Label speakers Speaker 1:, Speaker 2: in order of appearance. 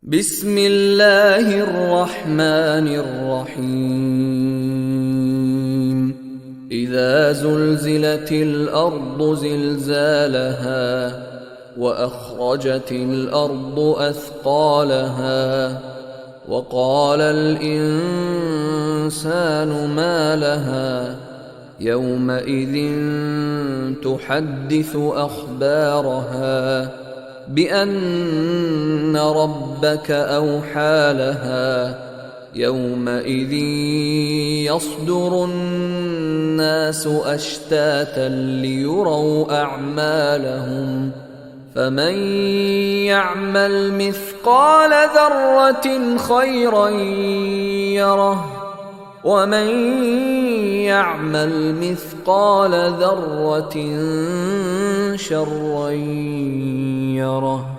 Speaker 1: بسم الله الرحمن الرحيم إذا زلزلت الأرض زلزالها وأخرجت الأرض أثقالها وقال الإنسان ما لها يومئذ تحدث أخبارها بأن ربك أوحى لها يومئذ يصدر الناس أشتاتا ليروا أعمالهم فمن يعمل مثقال ذرة خيرا يره ومن يعمل مثقال ذرة شرا يره.